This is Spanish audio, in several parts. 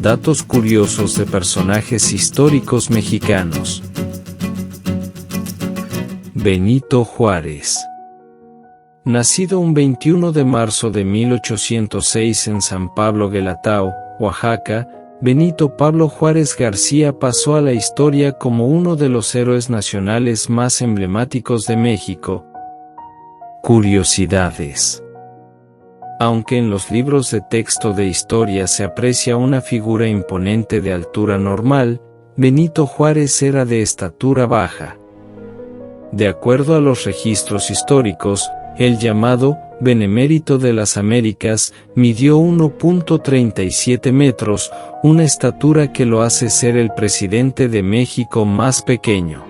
Datos curiosos de personajes históricos mexicanos. Benito Juárez. Nacido un 21 de marzo de 1806 en San Pablo Guelatao, Oaxaca, Benito Pablo Juárez García pasó a la historia como uno de los héroes nacionales más emblemáticos de México. Curiosidades. Aunque en los libros de texto de historia se aprecia una figura imponente de altura normal, Benito Juárez era de estatura baja. De acuerdo a los registros históricos, el llamado Benemérito de las Américas midió 1.37 metros, una estatura que lo hace ser el presidente de México más pequeño.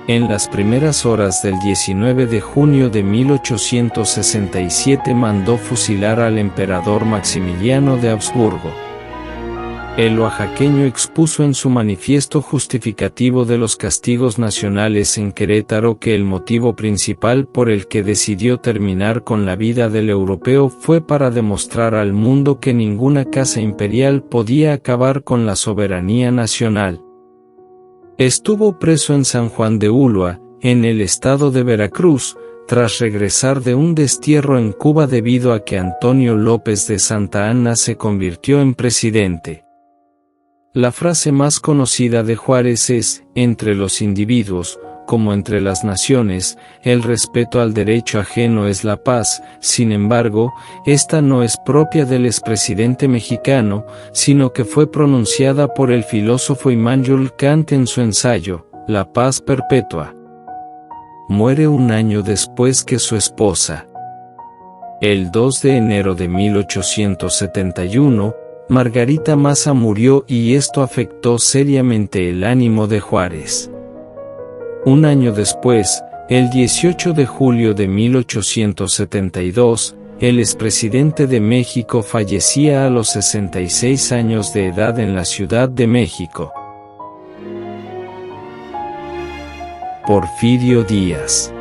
En las primeras horas del 19 de junio de 1867 mandó fusilar al emperador Maximiliano de Habsburgo. El oaxaqueño expuso en su manifiesto justificativo de los castigos nacionales en Querétaro que el motivo principal por el que decidió terminar con la vida del europeo fue para demostrar al mundo que ninguna casa imperial podía acabar con la soberanía nacional. Estuvo preso en San Juan de Ulúa, en el estado de Veracruz, tras regresar de un destierro en Cuba debido a que Antonio López de Santa Anna se convirtió en presidente. La frase más conocida de Juárez es, entre los individuos, como entre las naciones, el respeto al derecho ajeno es la paz. Sin embargo, esta no es propia del expresidente mexicano, sino que fue pronunciada por el filósofo Immanuel Kant en su ensayo, La paz perpetua. Muere un año después que su esposa. El 2 de enero de 1871, Margarita Maza murió y esto afectó seriamente el ánimo de Juárez. Un año después, el 18 de julio de 1872, el expresidente de México fallecía a los 66 años de edad en la Ciudad de México. Porfirio Díaz.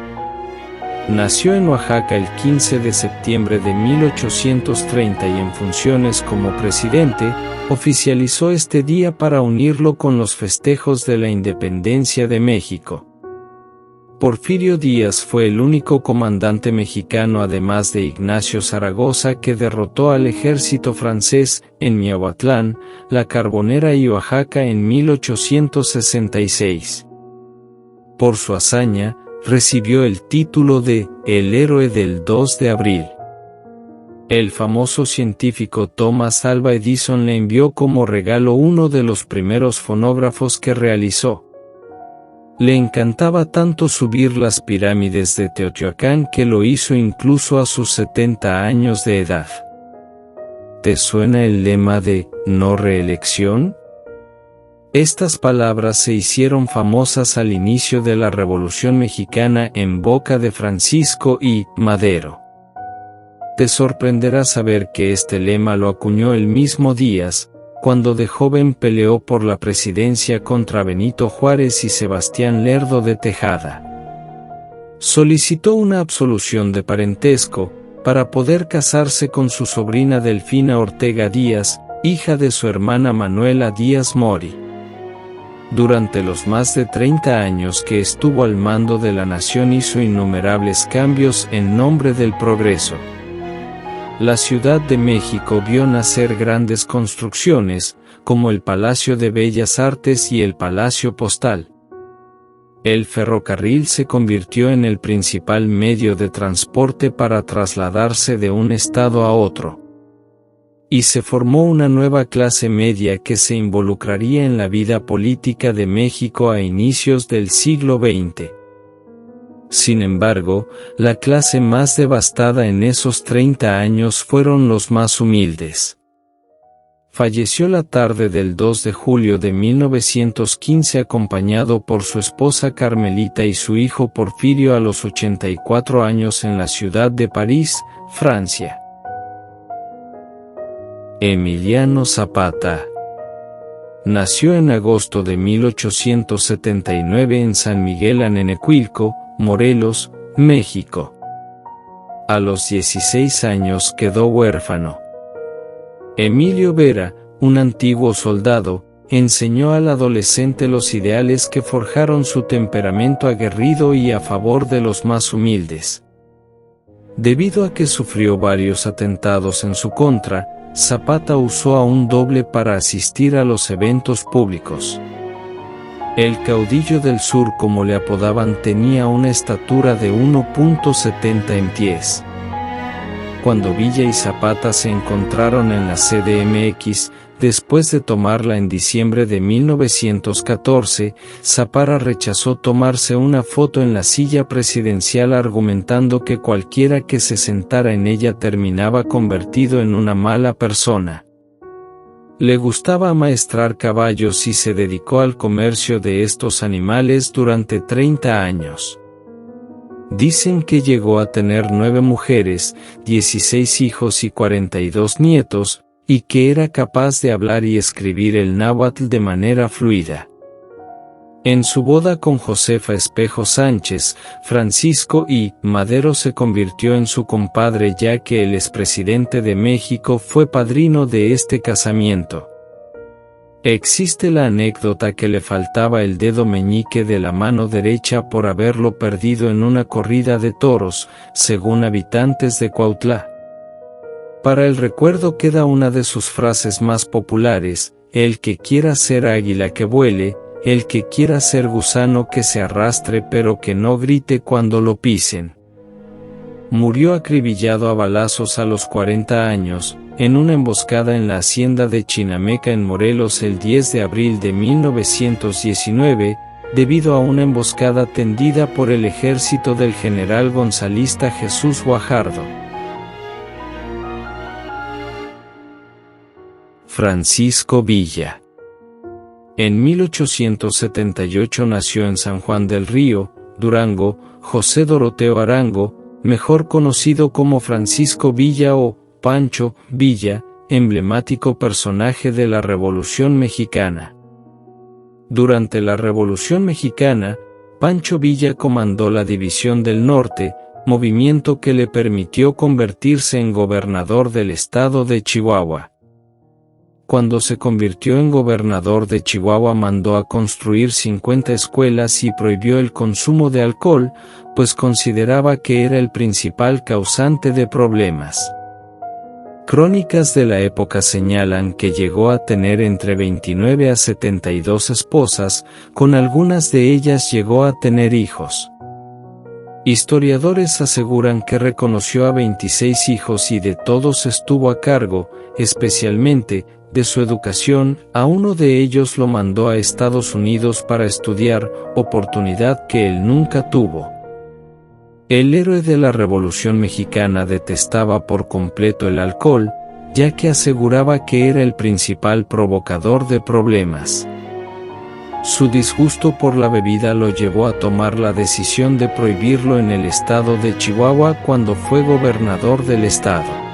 Nació en Oaxaca el 15 de septiembre de 1830 y en funciones como presidente, oficializó este día para unirlo con los festejos de la independencia de México. Porfirio Díaz fue el único comandante mexicano además de Ignacio Zaragoza que derrotó al ejército francés en Miahuatlán, La Carbonera y Oaxaca en 1866. Por su hazaña, recibió el título de El Héroe del 2 de abril. El famoso científico Thomas Alva Edison le envió como regalo uno de los primeros fonógrafos que realizó. Le encantaba tanto subir las pirámides de Teotihuacán que lo hizo incluso a sus 70 años de edad. ¿Te suena el lema de no reelección? Estas palabras se hicieron famosas al inicio de la Revolución Mexicana en boca de Francisco I. Madero. Te sorprenderá saber que este lema lo acuñó el mismo Díaz, cuando de joven peleó por la presidencia contra Benito Juárez y Sebastián Lerdo de Tejada. Solicitó una absolución de parentesco, para poder casarse con su sobrina Delfina Ortega Díaz, hija de su hermana Manuela Díaz Mori. Durante los más de 30 años que estuvo al mando de la nación hizo innumerables cambios en nombre del progreso. La Ciudad de México vio nacer grandes construcciones, como el Palacio de Bellas Artes y el Palacio Postal. El ferrocarril se convirtió en el principal medio de transporte para trasladarse de un estado a otro. Y se formó una nueva clase media que se involucraría en la vida política de México a inicios del siglo XX. Sin embargo, la clase más devastada en esos 30 años fueron los más humildes. Falleció la tarde del 2 de julio de 1915 acompañado por su esposa Carmelita y su hijo Porfirio a los 84 años en la ciudad de París, Francia. Emiliano Zapata. Nació en agosto de 1879 en San Miguel Anenecuilco, Morelos, México. A los 16 años quedó huérfano. Emilio Vera, un antiguo soldado, enseñó al adolescente los ideales que forjaron su temperamento aguerrido y a favor de los más humildes. Debido a que sufrió varios atentados en su contra, Zapata usó a un doble para asistir a los eventos públicos. El caudillo del sur, como le apodaban, tenía una estatura de 1,70 en pies. Cuando Villa y Zapata se encontraron en la CDMX, después de tomarla en diciembre de 1914, Zapata rechazó tomarse una foto en la silla presidencial argumentando que cualquiera que se sentara en ella terminaba convertido en una mala persona. Le gustaba amaestrar caballos y se dedicó al comercio de estos animales durante 30 años. Dicen que llegó a tener 9 mujeres, 16 hijos y 42 nietos, y que era capaz de hablar y escribir el náhuatl de manera fluida. En su boda con Josefa Espejo Sánchez, Francisco I. Madero se convirtió en su compadre, ya que el expresidente de México fue padrino de este casamiento. Existe la anécdota que le faltaba el dedo meñique de la mano derecha por haberlo perdido en una corrida de toros, según habitantes de Cuautla. Para el recuerdo queda una de sus frases más populares: el que quiera ser águila que vuele, el que quiera ser gusano que se arrastre pero que no grite cuando lo pisen. Murió acribillado a balazos a los 40 años, en una emboscada en la hacienda de Chinameca en Morelos el 10 de abril de 1919, debido a una emboscada tendida por el ejército del general gonzalista Jesús Guajardo. Francisco Villa. En 1878 nació en San Juan del Río, Durango, José Doroteo Arango, mejor conocido como Francisco Villa o Pancho Villa, emblemático personaje de la Revolución Mexicana. Durante la Revolución Mexicana, Pancho Villa comandó la División del Norte, movimiento que le permitió convertirse en gobernador del estado de Chihuahua. Cuando se convirtió en gobernador de Chihuahua, mandó a construir 50 escuelas y prohibió el consumo de alcohol, pues consideraba que era el principal causante de problemas. Crónicas de la época señalan que llegó a tener entre 29 a 72 esposas, con algunas de ellas llegó a tener hijos. Historiadores aseguran que reconoció a 26 hijos y de todos estuvo a cargo, especialmente de su educación. A uno de ellos lo mandó a Estados Unidos para estudiar, oportunidad que él nunca tuvo. El héroe de la Revolución Mexicana detestaba por completo el alcohol, ya que aseguraba que era el principal provocador de problemas. Su disgusto por la bebida lo llevó a tomar la decisión de prohibirlo en el estado de Chihuahua cuando fue gobernador del estado.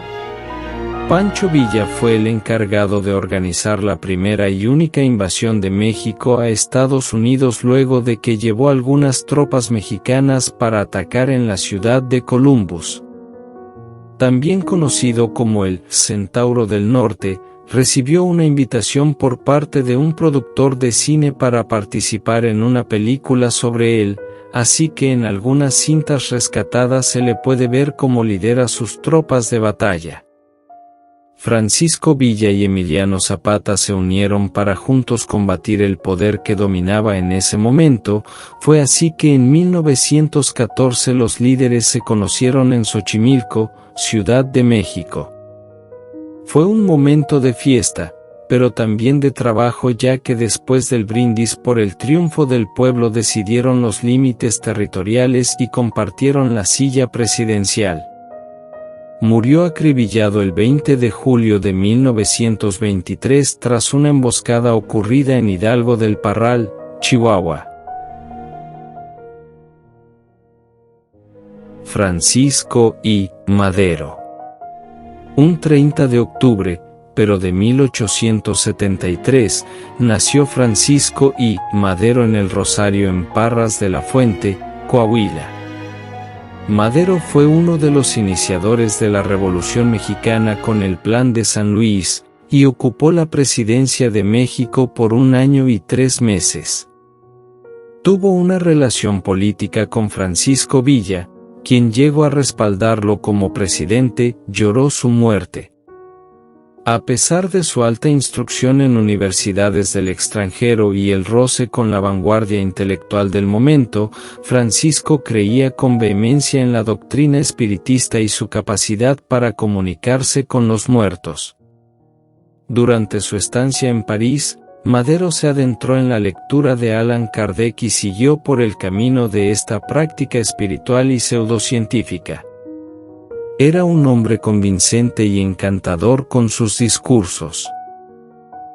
Pancho Villa fue el encargado de organizar la primera y única invasión de México a Estados Unidos luego de que llevó algunas tropas mexicanas para atacar en la ciudad de Columbus. También conocido como el Centauro del Norte, recibió una invitación por parte de un productor de cine para participar en una película sobre él, así que en algunas cintas rescatadas se le puede ver cómo lidera sus tropas de batalla. Francisco Villa y Emiliano Zapata se unieron para juntos combatir el poder que dominaba en ese momento. Fue así que en 1914 los líderes se conocieron en Xochimilco, Ciudad de México. Fue un momento de fiesta, pero también de trabajo, ya que después del brindis por el triunfo del pueblo decidieron los límites territoriales y compartieron la silla presidencial. Murió acribillado el 20 de julio de 1923 tras una emboscada ocurrida en Hidalgo del Parral, Chihuahua. Francisco I. Madero. Un 30 de octubre, pero de 1873, nació Francisco I. Madero en el Rosario en Parras de la Fuente, Coahuila. Madero fue uno de los iniciadores de la Revolución Mexicana con el Plan de San Luis, y ocupó la presidencia de México por 1 año y 3 meses. Tuvo una relación política con Francisco Villa, quien llegó a respaldarlo como presidente. Lloró su muerte. A pesar de su alta instrucción en universidades del extranjero y el roce con la vanguardia intelectual del momento, Francisco creía con vehemencia en la doctrina espiritista y su capacidad para comunicarse con los muertos. Durante su estancia en París, Madero se adentró en la lectura de Allan Kardec y siguió por el camino de esta práctica espiritual y pseudocientífica. Era un hombre convincente y encantador con sus discursos.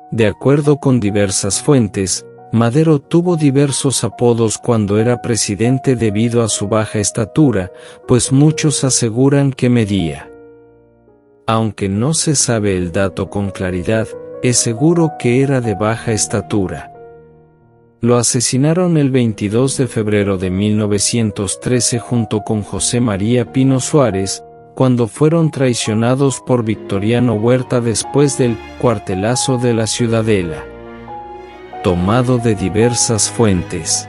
De acuerdo con diversas fuentes, Madero tuvo diversos apodos cuando era presidente debido a su baja estatura, pues muchos aseguran que medía. Aunque no se sabe el dato con claridad, es seguro que era de baja estatura. Lo asesinaron el 22 de febrero de 1913 junto con José María Pino Suárez, cuando fueron traicionados por Victoriano Huerta después del cuartelazo de la Ciudadela. Tomado de diversas fuentes.